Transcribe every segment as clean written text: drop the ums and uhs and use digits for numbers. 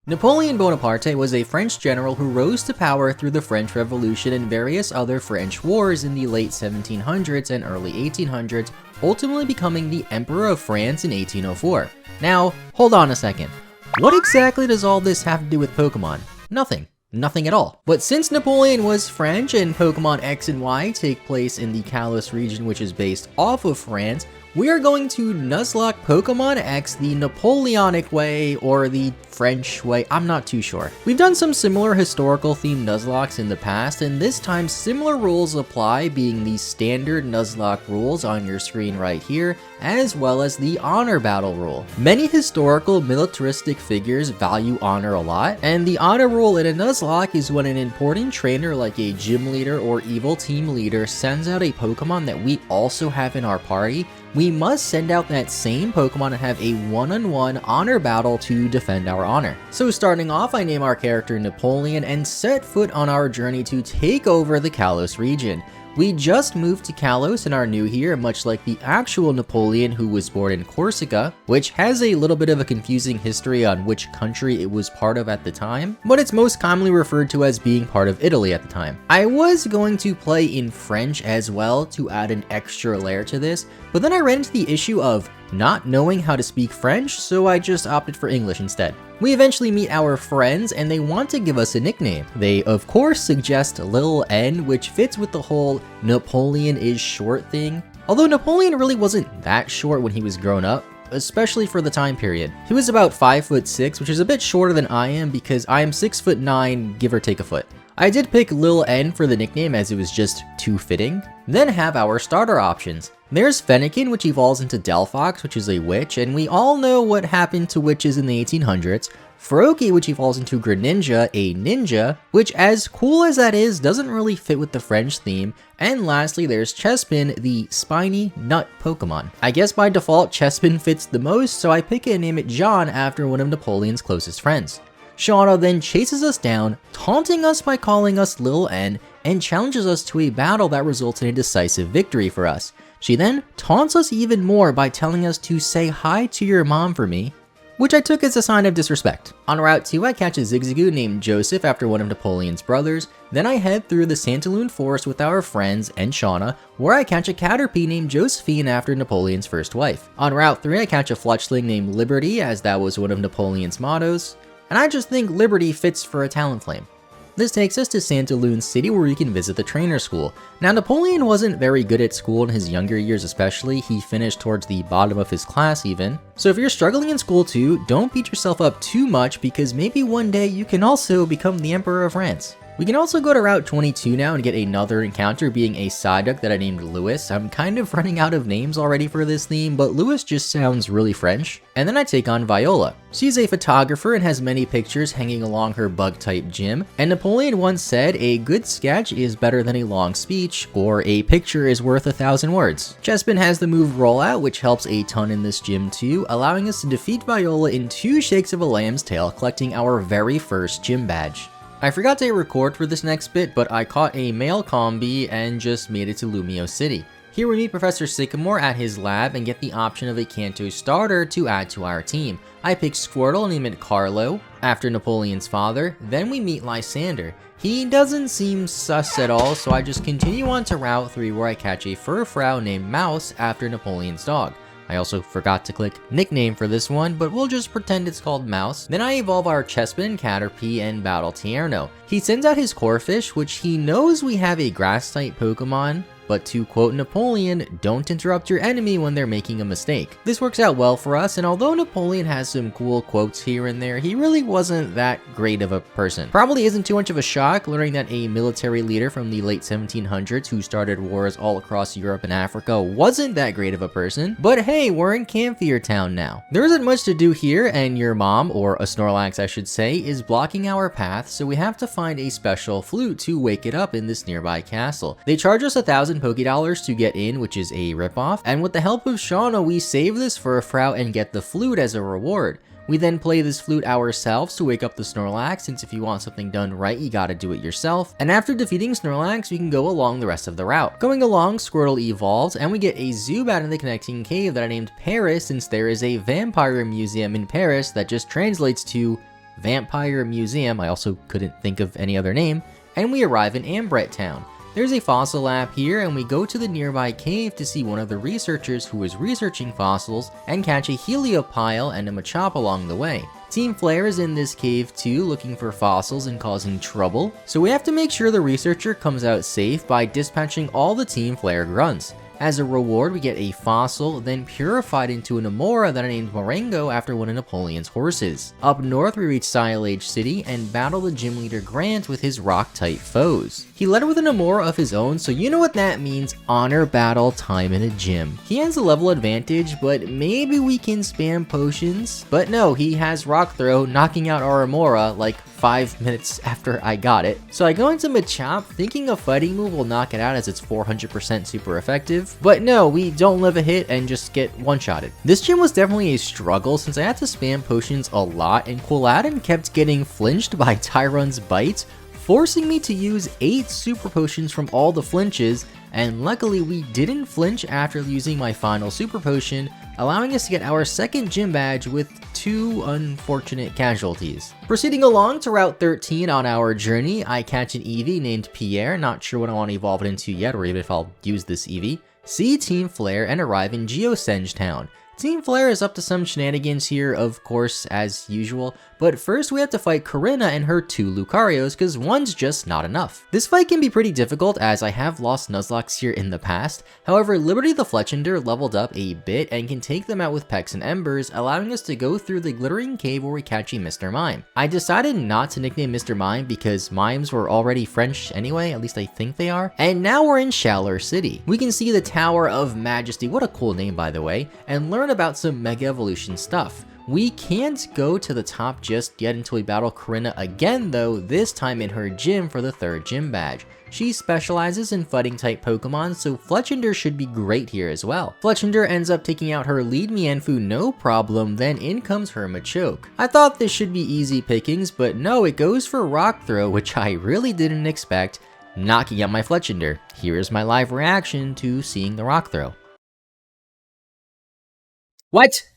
Napoleon Bonaparte was a French general who rose to power through the French Revolution and various other French wars in the late 1700s and early 1800s, ultimately becoming the Emperor of France in 1804. Now, hold on a second. What exactly does all this have to do with Pokemon? Nothing. Nothing at all. But since Napoleon was French and Pokemon X and Y take place in the Kalos region, which is based off of France, we are going to Nuzlocke Pokemon X the Napoleonic way or the French way, I'm not too sure. We've done some similar historical themed Nuzlockes in the past, and this time similar rules apply, being the standard Nuzlocke rules on your screen right here, as well as the honor battle rule. Many historical militaristic figures value honor a lot, and the honor rule in a Nuzlocke is when an important trainer like a gym leader or evil team leader sends out a Pokemon that we also have in our party, we must send out that same Pokemon and have a one-on-one honor battle to defend our honor. So starting off, I name our character Napoleon and set foot on our journey to take over the Kalos region. We just moved to Kalos and are new here, much like the actual Napoleon who was born in Corsica, which has a little bit of a confusing history on which country it was part of at the time, but it's most commonly referred to as being part of Italy at the time. I was going to play in French as well to add an extra layer to this, but then I ran into the issue of not knowing how to speak French, so I just opted for English instead. We eventually meet our friends and they want to give us a nickname. They of course suggest Lil N, which fits with the whole Napoleon is short thing. Although Napoleon really wasn't that short when he was grown up, especially for the time period. He was about 5'6", which is a bit shorter than I am because I am 6'9", give or take a foot. I did pick Lil N for the nickname as it was just too fitting. Then have our starter options. There's Fennekin, which evolves into Delphox, which is a witch, and we all know what happened to witches in the 1800s. Froakie, which evolves into Greninja, a ninja, which as cool as that is, doesn't really fit with the French theme. And lastly, there's Chespin, the spiny nut Pokemon. I guess by default, Chespin fits the most, so I pick and name it John after one of Napoleon's closest friends. Shauna then chases us down, taunting us by calling us Lil N, and challenges us to a battle that results in a decisive victory for us. She then taunts us even more by telling us to say hi to your mom for me, which I took as a sign of disrespect. On Route 2, I catch a Zigzagoon named Joseph after one of Napoleon's brothers. Then I head through the Santaloon Forest with our friends and Shauna, where I catch a Caterpie named Josephine after Napoleon's first wife. On Route 3, I catch a Fletchling named Liberty, as that was one of Napoleon's mottos, and I just think Liberty fits for a Talonflame. This takes us to Santaloon City, where you can visit the trainer school. Now, Napoleon wasn't very good at school in his younger years especially. He finished towards the bottom of his class even. So if you're struggling in school too, don't beat yourself up too much, because maybe one day you can also become the Emperor of France. We can also go to Route 22 now and get another encounter, being a Psyduck that I named Louis. I'm kind of running out of names already for this theme, but Louis just sounds really French. And then I take on Viola. She's a photographer and has many pictures hanging along her bug-type gym, and Napoleon once said, a good sketch is better than a long speech, or a picture is worth 1,000 words. Chespin has the move Rollout, which helps a ton in this gym too, allowing us to defeat Viola in 2 shakes of a lamb's tail, collecting our very first gym badge. I forgot to hit record for this next bit, but I caught a male combi and just made it to Lumio City. Here we meet Professor Sycamore at his lab and get the option of a Kanto Starter to add to our team. I pick Squirtle and name it Carlo, after Napoleon's father. Then we meet Lysander. He doesn't seem sus at all, so I just continue on to Route 3 where I catch a Furfrou named Mouse after Napoleon's dog. I also forgot to click nickname for this one, but we'll just pretend it's called Mouse. Then I evolve our Chespin, Caterpie, and battle Tierno. He sends out his Corphish, which he knows we have a grass-type Pokemon, but to quote Napoleon, don't interrupt your enemy when they're making a mistake. This works out well for us, and although Napoleon has some cool quotes here and there, he really wasn't that great of a person. Probably isn't too much of a shock learning that a military leader from the late 1700s who started wars all across Europe and Africa wasn't that great of a person, but hey, we're in Camphor Town now. There isn't much to do here, and your mom, or a Snorlax I should say, is blocking our path, so we have to find a special flute to wake it up in this nearby castle. They charge us 1,000 Pokédollars to get in, which is a ripoff, and with the help of Shauna, we save this Furfrou and get the flute as a reward. We then play this flute ourselves to wake up the Snorlax, since if you want something done right, you gotta do it yourself. And after defeating Snorlax, we can go along the rest of the route. Going along, Squirtle evolves, and we get a Zubat in the connecting cave that I named Paris, since there is a vampire museum in Paris that just translates to Vampire Museum, I also couldn't think of any other name, and we arrive in Ambret Town. There's a fossil lab here, and we go to the nearby cave to see one of the researchers who is researching fossils and catch a heliopile and a Machop along the way. Team Flare is in this cave too, looking for fossils and causing trouble, so we have to make sure the researcher comes out safe by dispatching all the Team Flare grunts. As a reward, we get a fossil, then purified into an Amora that I named Marengo after one of Napoleon's horses. Up north, we reach Cybold City and battle the gym leader Grant with his rock-type foes. He led with an Amora of his own, so you know what that means, honor battle time in a gym. He has a level advantage, but maybe we can spam potions? But no, he has Rock Throw, knocking out our Amora like 5 minutes after I got it. So I go into Machop thinking a fighting move will knock it out as it's 400% super effective, but no, we don't live a hit and just get one-shotted. This gym was definitely a struggle since I had to spam potions a lot, and Quilladin kept getting flinched by Tyron's bites, forcing me to use 8 super potions from all the flinches, and luckily we didn't flinch after using my final super potion, allowing us to get our second gym badge with 2 unfortunate casualties. Proceeding along to Route 13 on our journey, I catch an Eevee named Pierre, not sure what I want to evolve it into yet or even if I'll use this Eevee, see Team Flare and arrive in Geosenge Town. Team Flare is up to some shenanigans here, of course, as usual, but first we have to fight Korrina and her 2 Lucarios, because one's just not enough. This fight can be pretty difficult as I have lost Nuzlocke here in the past, however Liberty the Fletchender leveled up a bit and can take them out with Pecks and Embers, allowing us to go through the glittering cave where we catch a Mr. Mime. I decided not to nickname Mr. Mime because mimes were already French anyway, at least I think they are, and now we're in Shallow City. We can see the Tower of Majesty, what a cool name by the way, and learn about some Mega Evolution stuff. We can't go to the top just yet until we battle Korrina again though, this time in her gym for the 3rd gym badge. She specializes in fighting type Pokemon, so Fletchender should be great here as well. Fletchender ends up taking out her lead Mienfoo no problem, then in comes her Machoke. I thought this should be easy pickings, but no, it goes for Rock Throw, which I really didn't expect, knocking out my Fletchender. Here is my live reaction to seeing the Rock Throw. What?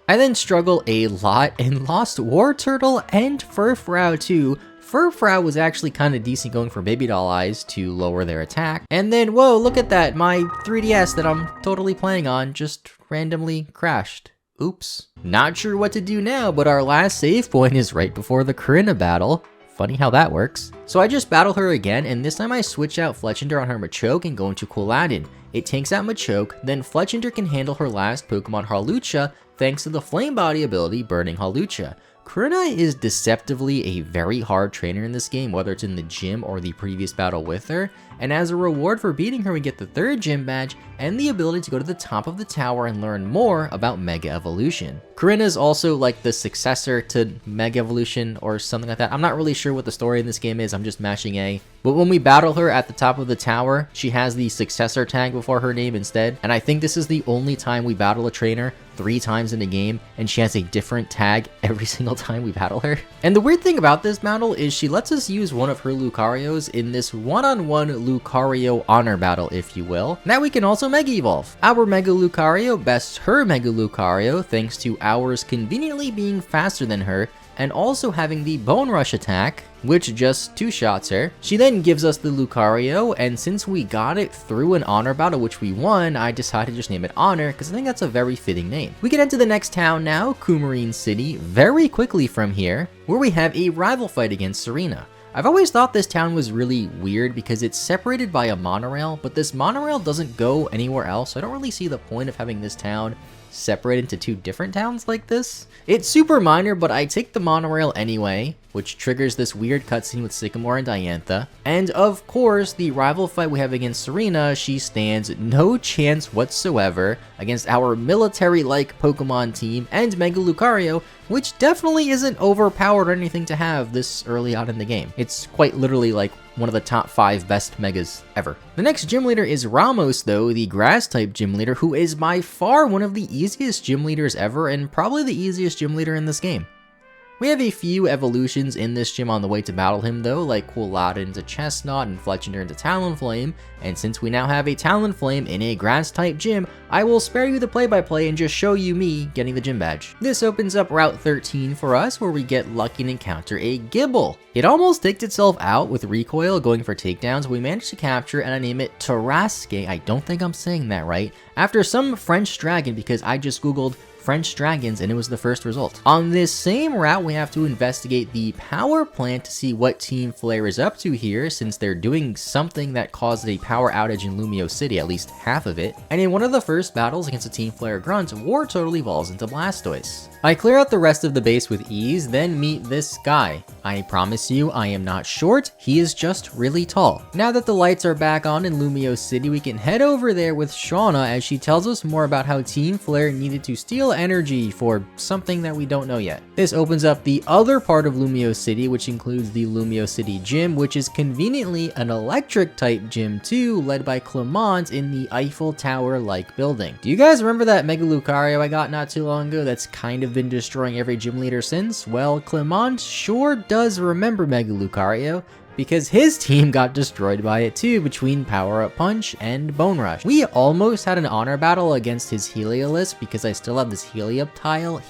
I then struggle a lot and lost Wartortle and Furfrou too. Furfrou was actually kinda decent going for Baby Doll Eyes to lower their attack. And then, whoa, look at that, my 3DS that I'm totally playing on just randomly crashed. Oops. Not sure what to do now, but our last save point is right before the Korrina battle. Funny how that works. So I just battle her again, and this time I switch out Fletchender on her Machoke and go into Quilladin. It takes out Machoke, then Fletchender can handle her last Pokemon Hawlucha thanks to the Flame Body ability Burning Hawlucha. Korrina is deceptively a very hard trainer in this game, whether it's in the gym or the previous battle with her, and as a reward for beating her we get the 3rd gym badge and the ability to go to the top of the tower and learn more about Mega Evolution. Korrina is also like the successor to Mega Evolution or something like that. I'm not really sure what the story in this game is, I'm just mashing A. But when we battle her at the top of the tower, she has the successor tag before her name instead, and I think this is the only time we battle a trainer 3 times in a game, and she has a different tag every single time we battle her. And the weird thing about this battle is she lets us use one of her Lucarios in this one-on-one Lucario honor battle, if you will. Now we can also Mega Evolve. Our Mega Lucario bests her Mega Lucario thanks to ours conveniently being faster than her, and also having the Bone Rush attack, which just 2-shots her. She then gives us the Lucario, and since we got it through an honor battle which we won, I decided to just name it Honor, because I think that's a very fitting name. We get into the next town now, Kumarine City, very quickly from here, where we have a rival fight against Serena. I've always thought this town was really weird because it's separated by a monorail, but this monorail doesn't go anywhere else, so I don't really see the point of having this town separate into 2 different towns like this. It's super minor, but I take the monorail anyway, which triggers this weird cutscene with Sycamore and Diantha. And of course, the rival fight we have against Serena, she stands no chance whatsoever against our military-like Pokemon team and Mega Lucario, which definitely isn't overpowered or anything to have this early on in the game. It's quite literally like one of the top 5 best Megas ever. The next gym leader is Ramos though, the grass-type gym leader, who is by far one of the easiest gym leaders ever and probably the easiest gym leader in this game. We have a few evolutions in this gym on the way to battle him though, like Quilladin into Chestnut and Fletchinder into Talonflame, and since we now have a Talonflame in a grass type gym, I will spare you the play-by-play and just show you me getting the gym badge. This opens up Route 13 for us, where we get lucky and encounter a Gible. It almost taked itself out with recoil going for takedowns, but we managed to capture and I name it Tarasque, I don't think I'm saying that right, after some French dragon because I just googled French dragons and it was the first result. On this same route, we have to investigate the power plant to see what Team Flare is up to here, since they're doing something that caused a power outage in Lumio City, at least half of it. And in one of the first battles against a Team Flare grunt, War Total evolves into Blastoise. I clear out the rest of the base with ease, then meet this guy. I promise you, I am not short, he is just really tall. Now that the lights are back on in Lumio City, we can head over there with Shauna as she tells us more about how Team Flare needed to steal energy for something that we don't know yet. This opens up the other part of Lumio City, which includes the Lumio City Gym, which is conveniently an electric type gym too, led by Clement in the Eiffel Tower-like building. Do you guys remember that Mega Lucario I got not too long ago that's kind of been destroying every gym leader since? Well, Clement sure does remember Mega Lucario, because his team got destroyed by it too between Power Up Punch and Bone Rush. We almost had an honor battle against his Heliolisk because I still have this Helioptile,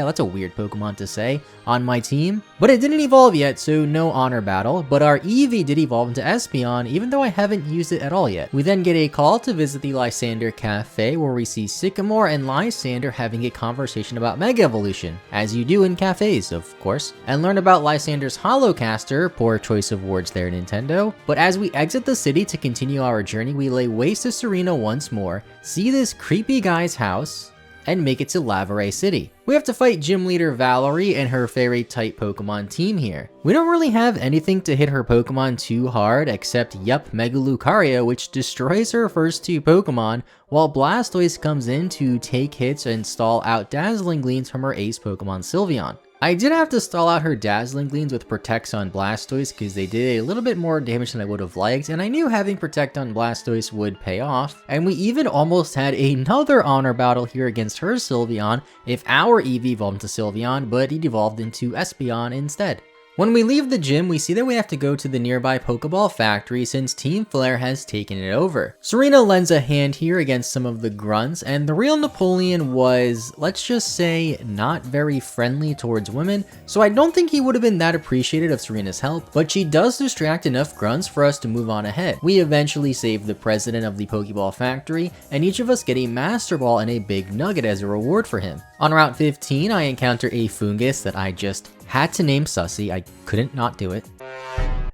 that's a weird Pokemon to say, on my team. But it didn't evolve yet, so no honor battle, but our Eevee did evolve into Espeon, even though I haven't used it at all yet. We then get a call to visit the Lysander Cafe, where we see Sycamore and Lysander having a conversation about Mega Evolution, as you do in cafes, of course, and learn about Lysander's Holocaster, poor choice of words there, Nintendo. But as we exit the city to continue our journey, we lay waste to Serena once more, see this creepy guy's house, and make it to Laverae City. We have to fight Gym Leader Valerie and her Fairy-type Pokemon team here. We don't really have anything to hit her Pokemon too hard, except Mega Lucario, which destroys her first two Pokemon, while Blastoise comes in to take hits and stall out Dazzling Gleams from her ace Pokemon Sylveon. I did have to stall out her Dazzling Gleams with Protects on Blastoise because they did a little bit more damage than I would have liked, and I knew having Protect on Blastoise would pay off, and we even almost had another honor battle here against her Sylveon if our Eevee evolved into Sylveon, but it evolved into Espeon instead. When we leave the gym, we see that we have to go to the nearby Pokeball factory since Team Flare has taken it over. Serena lends a hand here against some of the grunts, and the real Napoleon was, let's just say, not very friendly towards women, so I don't think he would have been that appreciative of Serena's help, but she does distract enough grunts for us to move on ahead. We eventually save the president of the Pokeball factory, and each of us get a Master Ball and a big nugget as a reward for him. On Route 15, I encounter a Fungus that I just had to name Sussy, I couldn't not do it.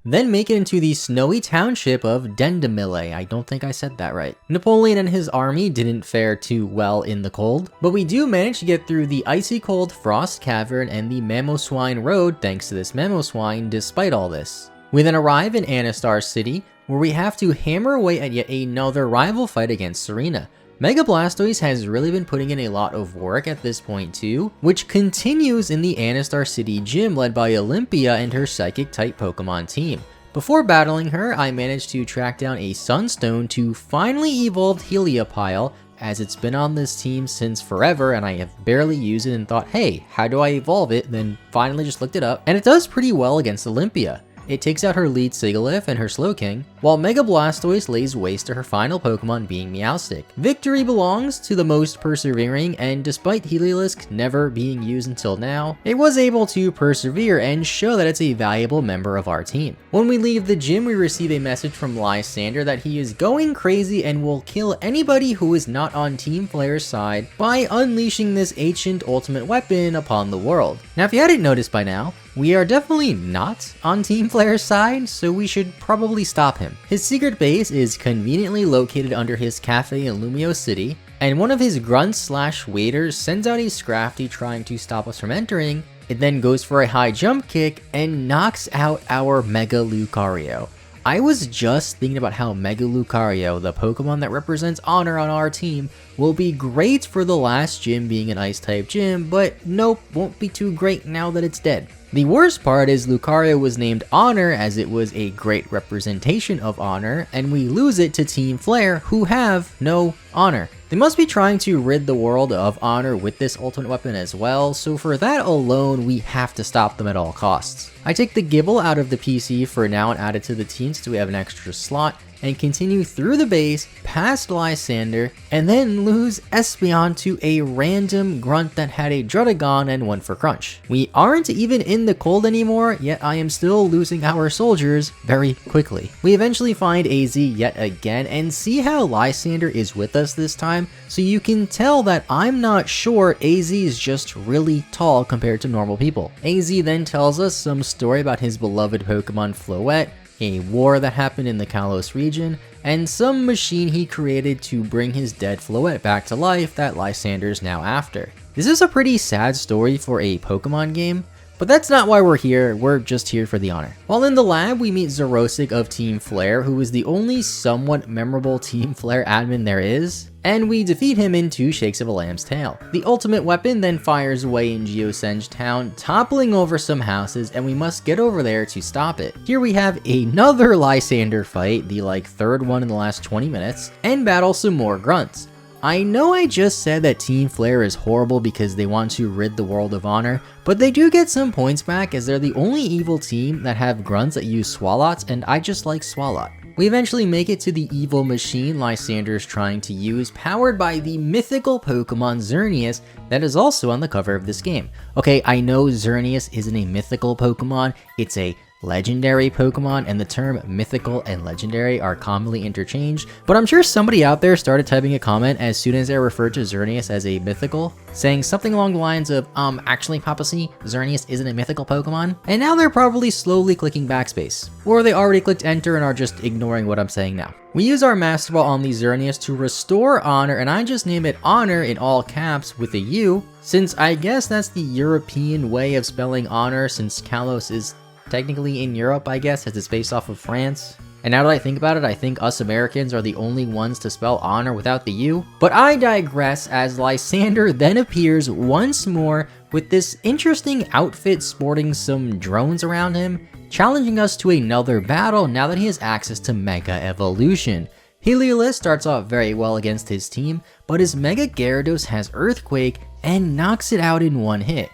Then make it into the snowy township of Dendamille, I don't think I said that right. Napoleon and his army didn't fare too well in the cold, but we do manage to get through the icy cold Frost Cavern and the Mamoswine Road thanks to this Mamoswine despite all this. We then arrive in Anastar City, where we have to hammer away at yet another rival fight against Serena. Mega Blastoise has really been putting in a lot of work at this point too, which continues in the Anastar City Gym led by Olympia and her Psychic-type Pokemon team. Before battling her, I managed to track down a Sunstone to finally evolve Heliopile, as it's been on this team since forever and I have barely used it and thought, hey, how do I evolve it? Then finally just looked it up, and it does pretty well against Olympia. It takes out her lead Sigilyph and her Slowking, while Mega Blastoise lays waste to her final Pokemon being Meowstic. Victory belongs to the most persevering, and despite Heliolisk never being used until now, it was able to persevere and show that it's a valuable member of our team. When we leave the gym, we receive a message from Lysander that he is going crazy and will kill anybody who is not on Team Flare's side by unleashing this ancient ultimate weapon upon the world. Now if you hadn't noticed by now, we are definitely not on Team Flare's side, so we should probably stop him. His secret base is conveniently located under his cafe in Lumio City, and one of his grunts/waiters sends out a Scrafty trying to stop us from entering. It then goes for a high jump kick and knocks out our Mega Lucario. I was just thinking about how Mega Lucario, the Pokemon that represents honor on our team, will be great for the last gym being an Ice-type gym, but nope, won't be too great now that it's dead. The worst part is Lucario was named Honor as it was a great representation of honor, and we lose it to Team Flare, who have no honor. They must be trying to rid the world of honor with this ultimate weapon as well, so for that alone, we have to stop them at all costs. I take the Gible out of the PC for now and add it to the team so we have an extra slot, and continue through the base, past Lysander, and then lose Espeon to a random grunt that had a Drudagon and one for Crunch. We aren't even in the cold anymore, yet I am still losing our soldiers very quickly. We eventually find AZ yet again and see how Lysander is with us this time, so you can tell that I'm not short, AZ is just really tall compared to normal people. AZ then tells us some story about his beloved Pokemon Floette, a war that happened in the Kalos region, and some machine he created to bring his dead Floette back to life that Lysander's now after. This is a pretty sad story for a Pokemon game, but that's not why we're here, we're just here for the honor. While in the lab, we meet Xerosic of Team Flare, who is the only somewhat memorable Team Flare admin there is, and we defeat him in 2 shakes of a lamb's tail. The ultimate weapon then fires away in Geosenge Town, toppling over some houses, and we must get over there to stop it. Here we have another Lysander fight, the 3rd one in the last 20 minutes, and battle some more grunts. I know I just said that Team Flare is horrible because they want to rid the world of honor, but they do get some points back as they're the only evil team that have grunts that use Swalots, and I just like Swalot. We eventually make it to the evil machine Lysander's trying to use, powered by the mythical Pokemon Xerneas that is also on the cover of this game. Okay, I know Xerneas isn't a mythical Pokemon, it's a legendary Pokemon, and the term mythical and legendary are commonly interchanged, but I'm sure somebody out there started typing a comment as soon as I referred to Xerneas as a mythical, saying something along the lines of, actually PaPaSea, Xerneas isn't a mythical Pokemon, and now they're probably slowly clicking backspace. Or they already clicked enter and are just ignoring what I'm saying now. We use our Master Ball on the Xerneas to restore honor, and I just name it honor in all caps with a U, since I guess that's the European way of spelling honor, since Kalos is technically in Europe, I guess, as it's based off of France. And now that I think about it, I think us Americans are the only ones to spell honor without the U. But I digress, as Lysander then appears once more with this interesting outfit sporting some drones around him, challenging us to another battle now that he has access to Mega Evolution. Heliolisk starts off very well against his team, but his Mega Gyarados has Earthquake and knocks it out in one hit.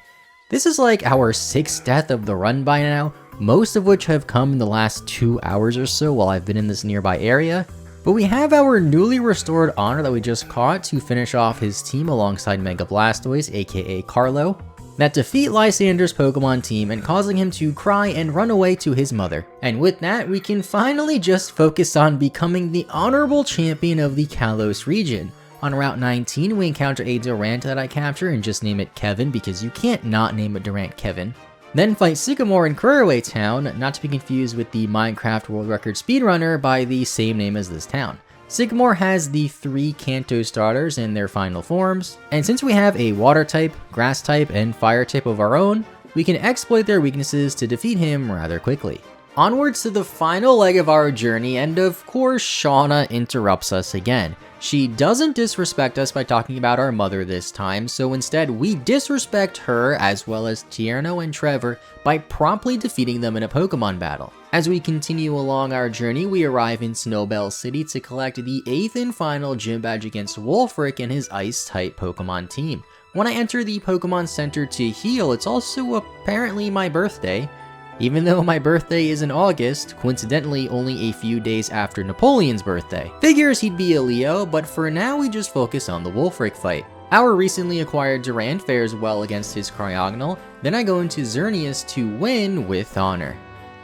This is like our 6th death of the run by now, most of which have come in the last 2 hours or so while I've been in this nearby area. But we have our newly restored honor that we just caught to finish off his team alongside Mega Blastoise, aka Carlo, that defeat Lysander's Pokemon team and causing him to cry and run away to his mother. And with that, we can finally just focus on becoming the honorable champion of the Kalos region. On Route 19, we encounter a Durant that I capture and just name it Kevin because you can't not name a Durant Kevin. Then fight Sycamore in Careerway Town, not to be confused with the Minecraft World Record speedrunner by the same name as this town. Sycamore has the 3 Kanto Starters in their final forms, and since we have a Water type, Grass type, and Fire type of our own, we can exploit their weaknesses to defeat him rather quickly. Onwards to the final leg of our journey, and of course Shauna interrupts us again. She doesn't disrespect us by talking about our mother this time, so instead we disrespect her as well as Tierno and Trevor by promptly defeating them in a Pokemon battle. As we continue along our journey, we arrive in Snowbell City to collect the 8th and final gym badge against Wulfric and his Ice-type Pokemon team. When I enter the Pokemon Center to heal, it's also apparently my birthday. Even though my birthday is in August, coincidentally only a few days after Napoleon's birthday. Figures he'd be a Leo, but for now we just focus on the Wulfric fight. Our recently acquired Durant fares well against his Cryogonal, then I go into Xerneas to win with honor.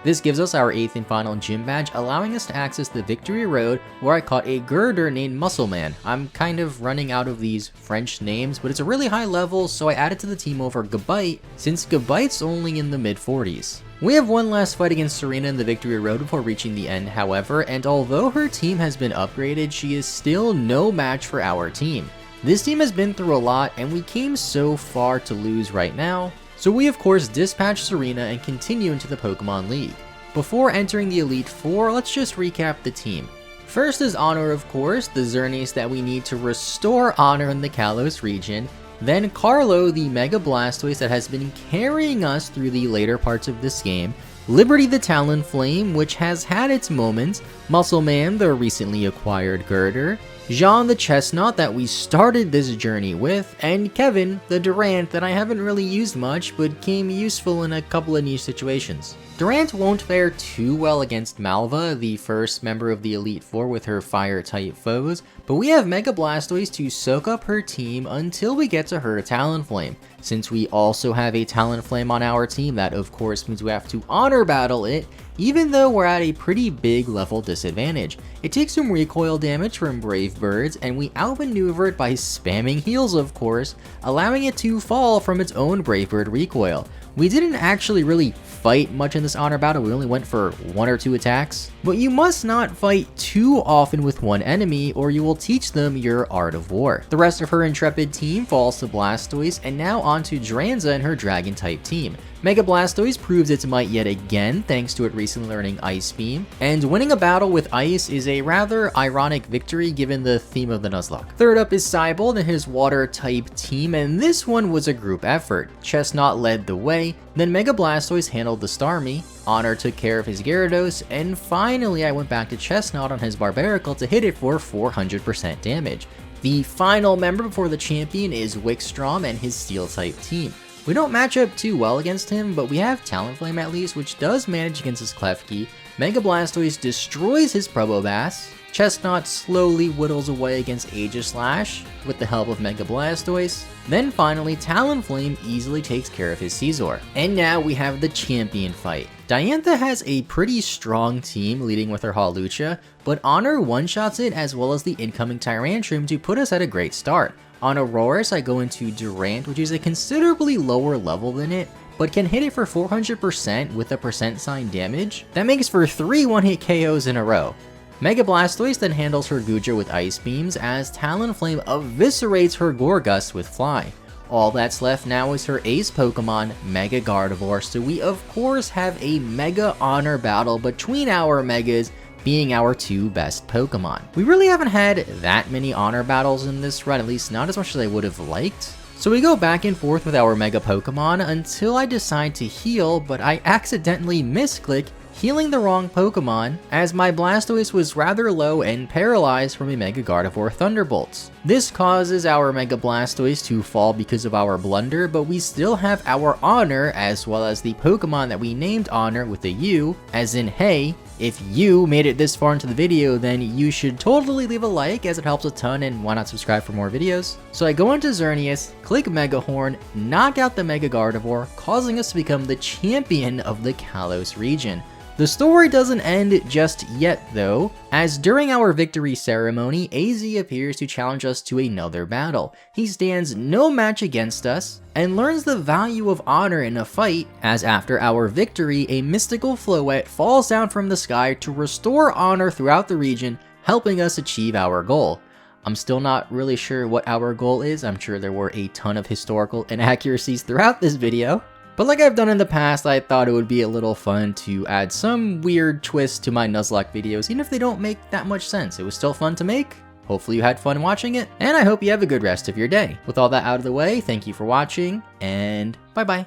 This gives us our 8th and final gym badge, allowing us to access the Victory Road, where I caught a girder named Muscleman. I'm kind of running out of these French names, but it's a really high level, so I added to the team over Gabite, since Gabite's only in the mid-40s. We have one last fight against Serena in the Victory Road before reaching the end, however, and although her team has been upgraded, she is still no match for our team. This team has been through a lot, and we came so far to lose right now, so we of course dispatch Serena and continue into the Pokemon League. Before entering the Elite Four, let's just recap the team. First is Honor, of course, the Xerneas that we need to restore honor in the Kalos region. Then Carlo, the Mega Blastoise that has been carrying us through the later parts of this game. Liberty the Talonflame, which has had its moments. Muscleman, the recently acquired girder. Jean the Chestnut that we started this journey with, and Kevin the Durant that I haven't really used much but came useful in a couple of niche situations. Durant won't fare too well against Malva, the first member of the Elite Four with her fire-type foes, but we have Mega Blastoise to soak up her team until we get to her Talonflame. Since we also have a Talonflame on our team, that of course means we have to Honor Battle it, even though we're at a pretty big level disadvantage. It takes some recoil damage from Brave Birds, and we outmaneuver it by spamming heals of course, allowing it to fall from its own Brave Bird recoil. We didn't actually really fight much in this honor battle, we only went for 1 or 2 attacks. But you must not fight too often with one enemy or you will teach them your art of war. The rest of her Intrepid team falls to Blastoise, and now onto Dranza and her Dragon type team. Mega Blastoise proves its might yet again thanks to it recently learning Ice Beam, and winning a battle with Ice is a rather ironic victory given the theme of the Nuzlocke. Third up is Cybold and his Water type team, and this one was a group effort. Chestnut led the way, then Mega Blastoise handled the Starmie, Honor took care of his Gyarados, and finally I went back to Chestnut on his Barbaracle to hit it for 400% damage. The final member before the champion is Wickstrom and his Steel type team. We don't match up too well against him, but we have Talonflame at least, which does manage against his Klefki. Mega Blastoise destroys his Probopass. Chestnut slowly whittles away against Aegislash with the help of Mega Blastoise. Then finally, Talonflame easily takes care of his Scizor. And now we have the champion fight. Diantha has a pretty strong team leading with her Hawlucha, but Honor one-shots it as well as the incoming Tyrantrum to put us at a great start. On Aurorus, I go into Durant, which is a considerably lower level than it, but can hit it for 400% with a percent sign damage. That makes for 3 one-hit KOs in a row. Mega Blastoise then handles her Goodra with Ice Beams as Talonflame eviscerates her Gorgus with Fly. All that's left now is her ace Pokemon, Mega Gardevoir, so we of course have a Mega Honor battle between our Megas, being our 2 best Pokemon. We really haven't had that many honor battles in this run, at least not as much as I would have liked. So we go back and forth with our Mega Pokemon until I decide to heal, but I accidentally misclick, healing the wrong Pokemon, as my Blastoise was rather low and paralyzed from a Mega Gardevoir Thunderbolts. This causes our Mega Blastoise to fall because of our blunder, but we still have our Honor as well as the Pokemon that we named Honor with a U, as in hey. If you made it this far into the video, then you should totally leave a like as it helps a ton, and why not subscribe for more videos? So I go into Xerneas, click Mega Horn, knock out the Mega Gardevoir, causing us to become the champion of the Kalos region. The story doesn't end just yet though, as during our victory ceremony, AZ appears to challenge us to another battle. He stands no match against us, and learns the value of honor in a fight, as after our victory, a mystical Floette falls down from the sky to restore honor throughout the region, helping us achieve our goal. I'm still not really sure what our goal is. I'm sure there were a ton of historical inaccuracies throughout this video. But like I've done in the past, I thought it would be a little fun to add some weird twist to my Nuzlocke videos, even if they don't make that much sense. It was still fun to make. Hopefully you had fun watching it, and I hope you have a good rest of your day. With all that out of the way, thank you for watching, and bye-bye.